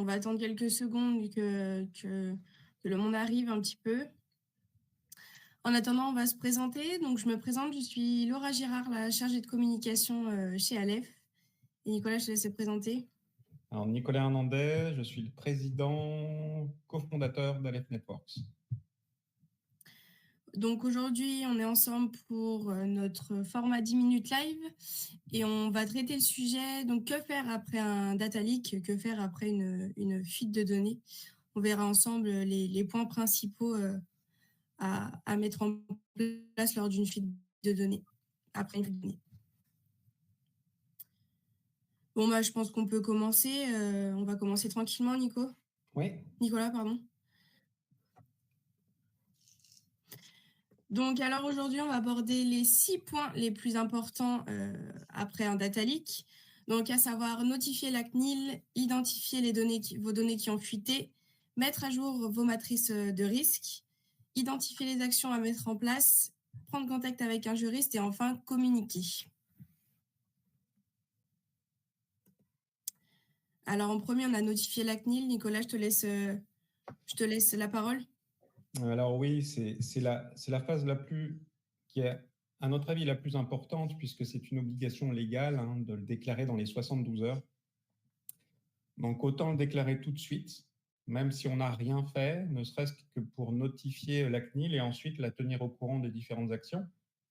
On va attendre quelques secondes que le monde arrive un petit peu. En attendant, on va se présenter. Donc, je me présente, je suis Laura Girard, la chargée de communication chez Aleph. Et Nicolas, je te laisse te présenter. Alors, Nicolas Hernandez, je suis le président cofondateur d'Aleph Networks. Donc aujourd'hui, on est ensemble pour notre format 10 minutes live et on va traiter le sujet, donc que faire après un data leak, que faire après une fuite de données. On verra ensemble les points principaux à mettre en place lors d'une fuite de données, après une fuite de données. Bon, bah, je pense qu'on peut commencer. On va commencer tranquillement, Oui. Nicolas, pardon. Donc, alors aujourd'hui, on va aborder les 6 points les plus importants après un data leak. Donc, à savoir notifier la CNIL, identifier vos données qui ont fuité, mettre à jour vos matrices de risque, identifier les actions à mettre en place, prendre contact avec un juriste et enfin communiquer. Alors, en premier, on a notifié la CNIL. Nicolas, je te laisse la parole. Alors oui, c'est la phase qui est, à notre avis, la plus importante, puisque c'est une obligation légale de le déclarer dans les 72 heures. Donc autant le déclarer tout de suite, même si on n'a rien fait, ne serait-ce que pour notifier la CNIL et ensuite la tenir au courant des différentes actions.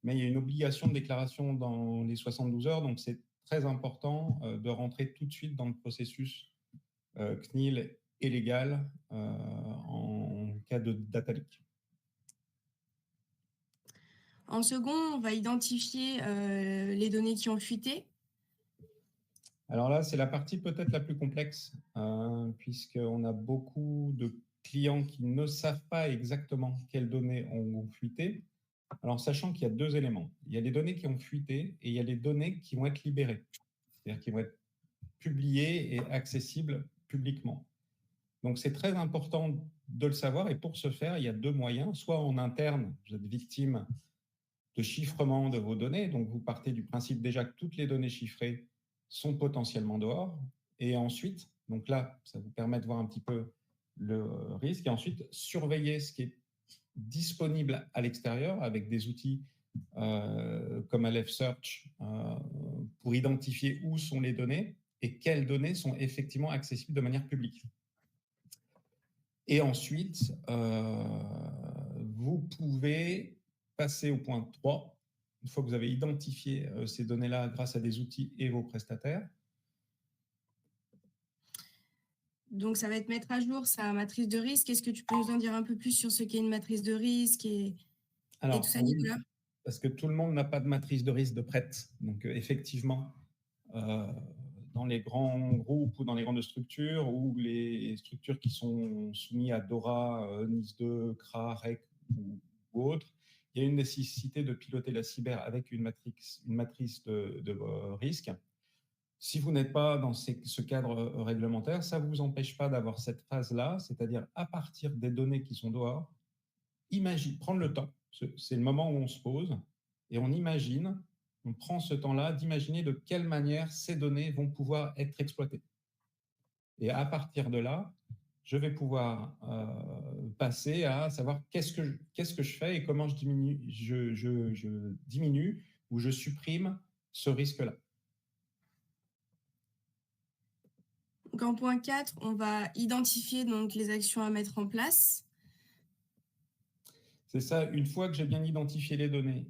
Mais il y a une obligation de déclaration dans les 72 heures, donc c'est très important de rentrer tout de suite dans le processus CNIL et légal en cas de data leak. En second, on va identifier les données qui ont fuité. Alors là, c'est la partie peut-être la plus complexe, puisqu'on a beaucoup de clients qui ne savent pas exactement quelles données ont fuité. Alors, sachant qu'il y a deux éléments. Il y a les données qui ont fuité et il y a les données qui vont être libérées, c'est-à-dire qui vont être publiées et accessibles publiquement. Donc, c'est très important de le savoir et pour ce faire, il y a deux moyens. Soit en interne, vous êtes victime de chiffrement de vos données, donc vous partez du principe déjà que toutes les données chiffrées sont potentiellement dehors. Et ensuite, donc là, ça vous permet de voir un petit peu le risque et ensuite surveiller ce qui est disponible à l'extérieur avec des outils comme Aleph Search pour identifier où sont les données et quelles données sont effectivement accessibles de manière publique. Et ensuite, vous pouvez passer au point 3, une fois que vous avez identifié ces données-là grâce à des outils et vos prestataires. Donc, ça va être mettre à jour sa matrice de risque. Est-ce que tu peux nous en dire un peu plus sur ce qu'est une matrice de risque et tout Alors, ça, oui, Nicolas? parce que tout le monde n'a pas de matrice de risque de prête. Donc, effectivement, euh, dans les grands groupes ou dans les grandes structures ou les structures qui sont soumises à DORA, NIS2, CRA, REC ou autres, il y a une nécessité de piloter la cyber avec une matrice de risque. Si vous n'êtes pas dans ce cadre réglementaire, ça ne vous empêche pas d'avoir cette phase-là, c'est-à-dire à partir des données qui sont dehors, prendre le temps. C'est le moment où on se pose et on imagine, on prend ce temps-là d'imaginer de quelle manière ces données vont pouvoir être exploitées. Et à partir de là, je vais pouvoir passer à savoir qu'est-ce que je fais et comment je diminue ou je supprime ce risque-là. Donc, en point 4, on va identifier donc, les actions à mettre en place. C'est ça, une fois que j'ai bien identifié les données,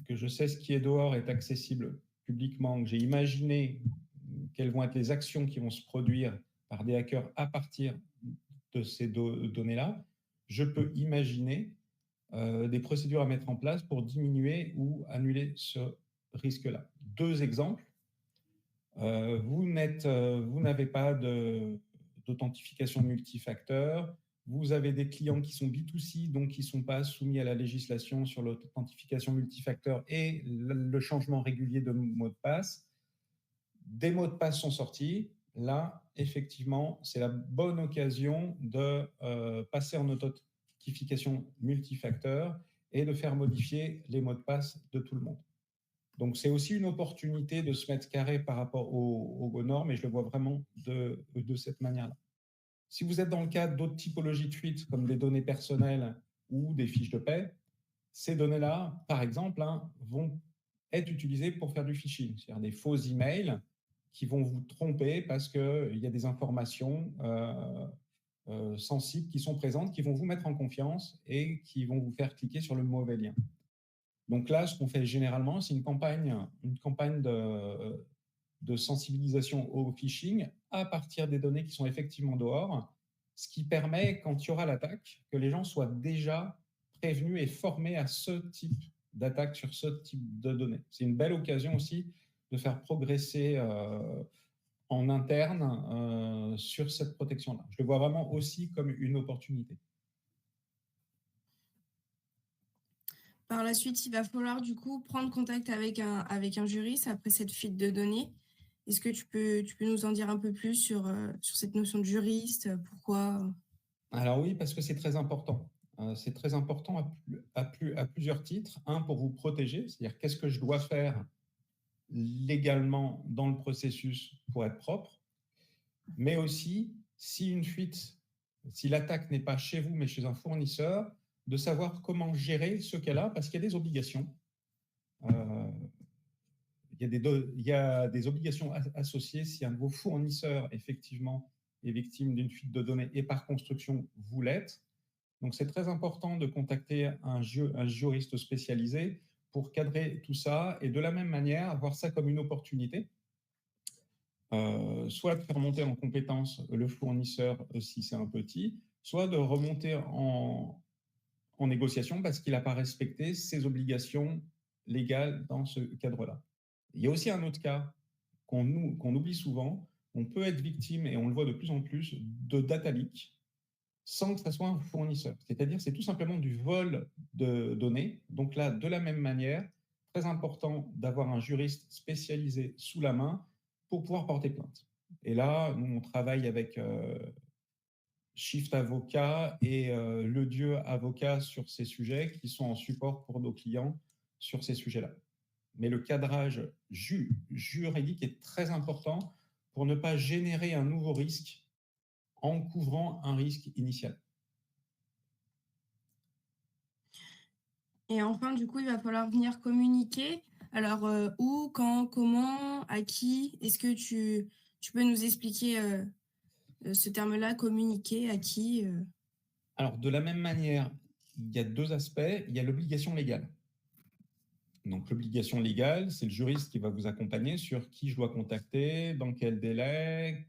que je sais ce qui est dehors est accessible publiquement, que j'ai imaginé quelles vont être les actions qui vont se produire par des hackers à partir de ces données-là, je peux imaginer des procédures à mettre en place pour diminuer ou annuler ce risque-là. Deux exemples. Vous n'avez pas d'authentification multifacteur. Vous avez des clients qui sont B2C, donc qui ne sont pas soumis à la législation sur l'authentification multifacteur et le changement régulier de mot de passe. Des mots de passe sont sortis. Là, effectivement, c'est la bonne occasion de passer en authentification multifacteur et de faire modifier les mots de passe de tout le monde. Donc, c'est aussi une opportunité de se mettre carré par rapport aux normes et je le vois vraiment de cette manière-là. Si vous êtes dans le cadre d'autres typologies de fuites, comme des données personnelles ou des fiches de paie, ces données-là, par exemple, vont être utilisées pour faire du phishing, c'est-à-dire des faux emails qui vont vous tromper parce qu'il y a des informations sensibles qui sont présentes, qui vont vous mettre en confiance et qui vont vous faire cliquer sur le mauvais lien. Donc là, ce qu'on fait généralement, c'est une campagne de sensibilisation au phishing à partir des données qui sont effectivement dehors, ce qui permet, quand il y aura l'attaque, que les gens soient déjà prévenus et formés à ce type d'attaque sur ce type de données. C'est une belle occasion aussi de faire progresser en interne sur cette protection-là. Je le vois vraiment aussi comme une opportunité. Par la suite, il va falloir du coup prendre contact avec un juriste après cette fuite de données. Est-ce que tu peux nous en dire un peu plus sur cette notion de juriste? Pourquoi? Alors oui, parce que c'est très important. C'est très important à plusieurs titres. Un, pour vous protéger, c'est-à-dire qu'est-ce que je dois faire légalement dans le processus pour être propre, mais aussi si une fuite, si l'attaque n'est pas chez vous mais chez un fournisseur, de savoir comment gérer ce cas-là, parce qu'il y a des obligations. Il y a des obligations associées si un de vos fournisseurs, effectivement, est victime d'une fuite de données et par construction, vous l'êtes. Donc, c'est très important de contacter un juriste spécialisé pour cadrer tout ça et de la même manière, voir ça comme une opportunité. Soit de faire monter en compétence le fournisseur si c'est un petit, soit de remonter en négociation parce qu'il n'a pas respecté ses obligations légales dans ce cadre-là. Il y a aussi un autre cas qu'on oublie souvent. On peut être victime, et on le voit de plus en plus, de data leak sans que ce soit un fournisseur. C'est-à-dire, c'est tout simplement du vol de données. Donc là, de la même manière, très important d'avoir un juriste spécialisé sous la main pour pouvoir porter plainte. Et là, nous, on travaille avec Shift Avocat et Le Dieu Avocat sur ces sujets qui sont en support pour nos clients sur ces sujets-là. Mais le cadrage juridique est très important pour ne pas générer un nouveau risque en couvrant un risque initial. Et enfin, du coup, il va falloir venir communiquer. Alors, où, quand, comment, à qui? Est-ce que tu peux nous expliquer ce terme-là, communiquer, à qui? Alors, de la même manière, il y a deux aspects. Il y a l'obligation légale. Donc, l'obligation légale, c'est le juriste qui va vous accompagner sur qui je dois contacter, dans quel délai,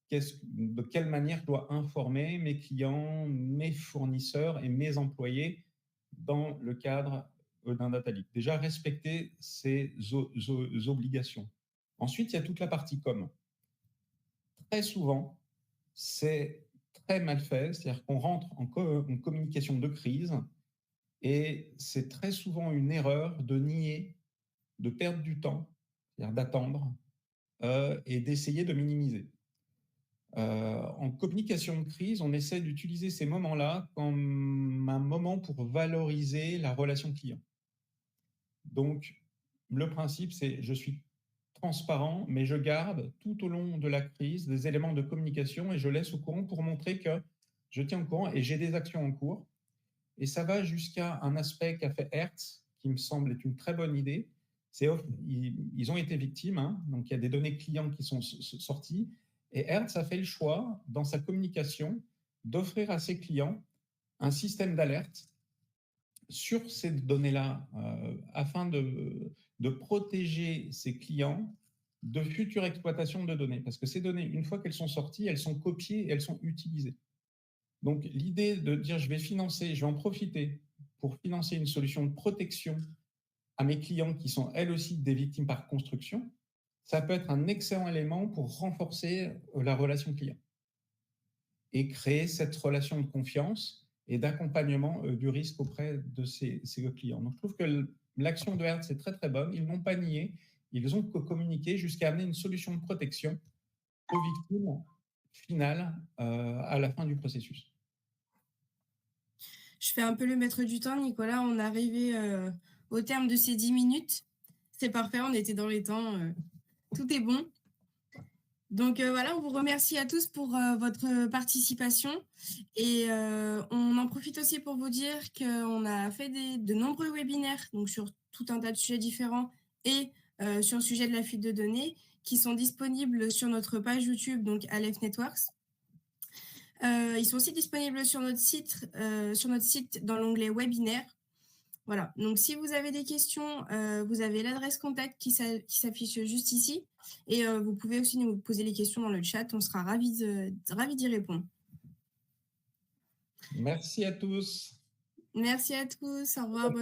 de quelle manière je dois informer mes clients, mes fournisseurs et mes employés dans le cadre d'un data leak. Déjà, respecter ces obligations. Ensuite, il y a toute la partie com. Très souvent, c'est très mal fait, c'est-à-dire qu'on rentre en communication de crise et c'est très souvent une erreur de nier, de perdre du temps, c'est-à-dire d'attendre et d'essayer de minimiser. En communication de crise, on essaie d'utiliser ces moments-là comme un moment pour valoriser la relation client. Donc, le principe, c'est je suis transparent, mais je garde tout au long de la crise des éléments de communication et je laisse au courant pour montrer que je tiens au courant et j'ai des actions en cours. Et ça va jusqu'à un aspect qu'a fait Hertz, qui me semble être une très bonne idée. Ils ont été victimes, donc il y a des données clients qui sont sorties. Et Hertz a fait le choix, dans sa communication, d'offrir à ses clients un système d'alerte sur ces données-là, afin de protéger ses clients de futures exploitations de données. Parce que ces données, une fois qu'elles sont sorties, elles sont copiées et elles sont utilisées. Donc, l'idée de dire je vais en profiter pour financer une solution de protection à mes clients qui sont elles aussi des victimes par construction, ça peut être un excellent élément pour renforcer la relation client et créer cette relation de confiance et d'accompagnement du risque auprès de ces clients. Donc, je trouve que l'action de Hertz est très, très bonne. Ils n'ont pas nié, ils ont communiqué jusqu'à amener une solution de protection aux victimes finales à la fin du processus. Je fais un peu le maître du temps, Nicolas. On est arrivé au terme de ces 10 minutes. C'est parfait, on était dans les temps. Tout est bon. Donc voilà, on vous remercie à tous pour votre participation et on en profite aussi pour vous dire qu'on a fait de nombreux webinaires donc sur tout un tas de sujets différents et sur le sujet de la fuite de données qui sont disponibles sur notre page YouTube, donc Aleph Networks. Ils sont aussi disponibles sur notre site dans l'onglet webinaire. Voilà, donc si vous avez des questions, vous avez l'adresse contact qui s'affiche juste ici. Et vous pouvez aussi nous poser les questions dans le chat, on sera ravis d'y répondre. Merci à tous. Merci à tous, au revoir.